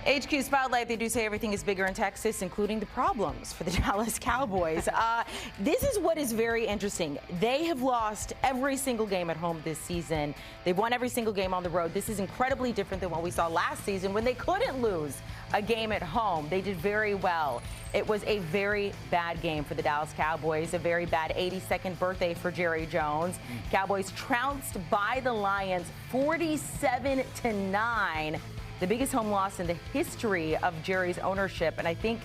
HQ Spotlight, they do say everything is bigger in Texas, including the problems for the Dallas Cowboys. This is what is very interesting. They have lost every single game at home this season. They've won every single game on the road. This is incredibly different than what we saw last season when they couldn't lose a game at home. They did very well. It was a very bad game for the Dallas Cowboys, a very bad 82nd birthday for Jerry Jones. Cowboys trounced by the Lions 47-9. The biggest home loss in the history of Jerry's ownership. And I think,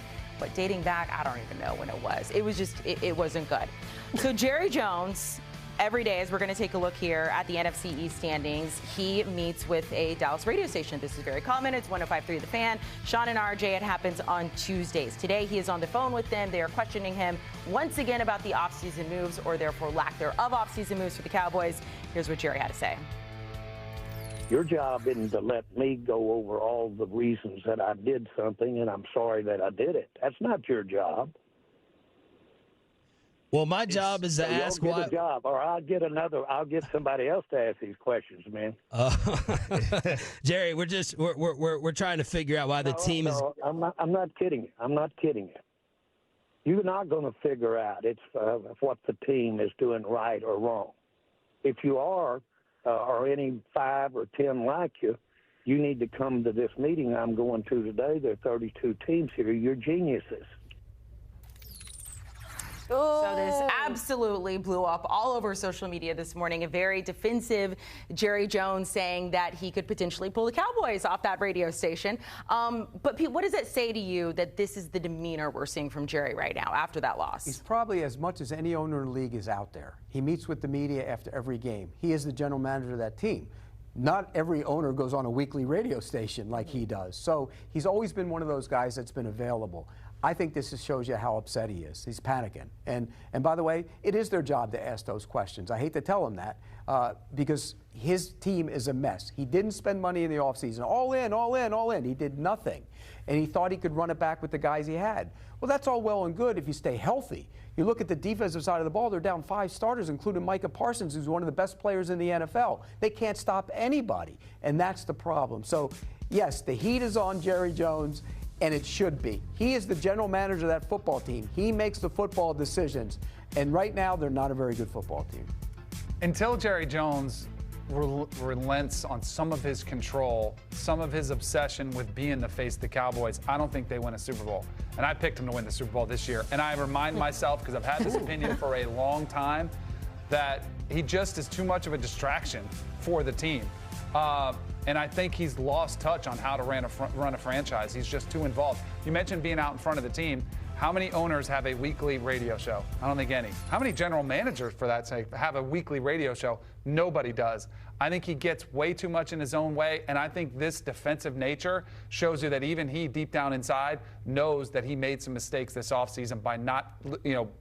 dating back, I don't even know when it was. It was just, it wasn't good. So Jerry Jones, every day, as we're going to take a look here at the NFC East standings, he meets with a Dallas radio station. This is very common. It's 105.3 The Fan. Sean and RJ, it happens on Tuesdays. Today, he is on the phone with them. They are questioning him once again about the offseason moves, or therefore lack thereof offseason moves for the Cowboys. Here's what Jerry had to say. Your job isn't to let me go over all the reasons that I did something and I'm sorry that I did it. That's not your job. Well, my job is to ask why. Get a job, or I'll get somebody else to ask these questions, man. Jerry, we're trying to figure out why the team is. I'm not kidding you. I'm not kidding you. You're not going to figure out what the team is doing right or wrong. If you are, or any 5 or 10 like you, you need to come to this meeting I'm going to today. There are 32 teams here. You're geniuses. So this absolutely blew up all over social media this morning. A very defensive Jerry Jones saying that he could potentially pull the Cowboys off that radio station. But Pete, what does it say to you that this is the demeanor we're seeing from Jerry right now after that loss? He's probably, as much as any owner in the league, is out there. He meets with the media after every game. He is the general manager of that team. Not every owner goes on a weekly radio station like he does. So he's always been one of those guys that's been available. I think this just shows you how upset he is. He's panicking. And by the way, it is their job to ask those questions. I hate to tell him that because his team is a mess. He didn't spend money in the offseason. All in, all in, all in. He did nothing. And he thought he could run it back with the guys he had. Well, that's all well and good if you stay healthy. You look at the defensive side of the ball, they're down 5 starters, including Micah Parsons, who's one of the best players in the NFL. They can't stop anybody, and that's the problem. So, yes, the heat is on Jerry Jones, and it should be. He is the general manager of that football team. He makes the football decisions, and right now they're not a very good football team. Until Jerry Jones relents on some of his control, some of his obsession with being the face of the Cowboys, I don't think they win a Super Bowl. And I picked him to win the Super Bowl this year. And I remind myself, because I've had this opinion for a long time, that he just is too much of a distraction for the team. And I think he's lost touch on how to run a franchise. He's just too involved. You mentioned being out in front of the team. How many owners have a weekly radio show? I don't think any. How many general managers, for that sake, have a weekly radio show? Nobody does. I think he gets way too much in his own way, and I think this defensive nature shows you that even he, deep down inside, knows that he made some mistakes this offseason by not,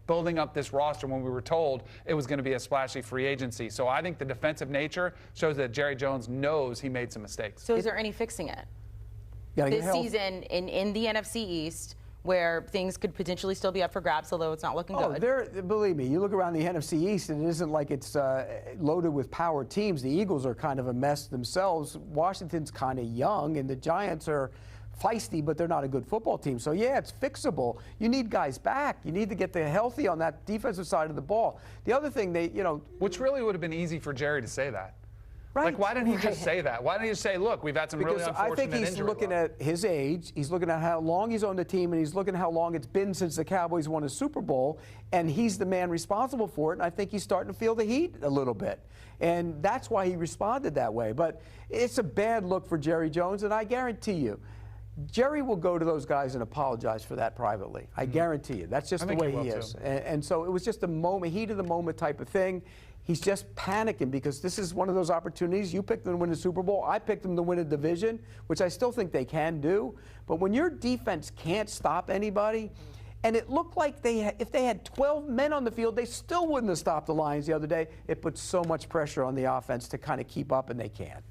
building up this roster when we were told it was going to be a splashy free agency. So I think the defensive nature shows that Jerry Jones knows he made some mistakes. So is there any fixing it? This season in the NFC East, where things could potentially still be up for grabs, although it's not looking good. Believe me, you look around the NFC East, and it isn't like it's loaded with power teams. The Eagles are kind of a mess themselves. Washington's kind of young, and the Giants are feisty, but they're not a good football team. So, yeah, it's fixable. You need guys back. You need to get them healthy on that defensive side of the ball. The other thing, which really would have been easy for Jerry to say that. Right. Like, why didn't he just say that? Why didn't he just say, look, we've had some really unfortunate injuries? I think he's looking at his age, he's looking at how long he's on the team, and he's looking at how long it's been since the Cowboys won a Super Bowl, and he's the man responsible for it, and I think he's starting to feel the heat a little bit. And that's why he responded that way. But it's a bad look for Jerry Jones, and I guarantee you, Jerry will go to those guys and apologize for that privately. I guarantee you. That's just the way he is. And so it was just a moment, heat of the moment type of thing. He's just panicking because this is one of those opportunities. You picked them to win the Super Bowl. I picked them to win a division, which I still think they can do. But when your defense can't stop anybody, and it looked like if they had 12 men on the field, they still wouldn't have stopped the Lions the other day. It puts so much pressure on the offense to kind of keep up, and they can't.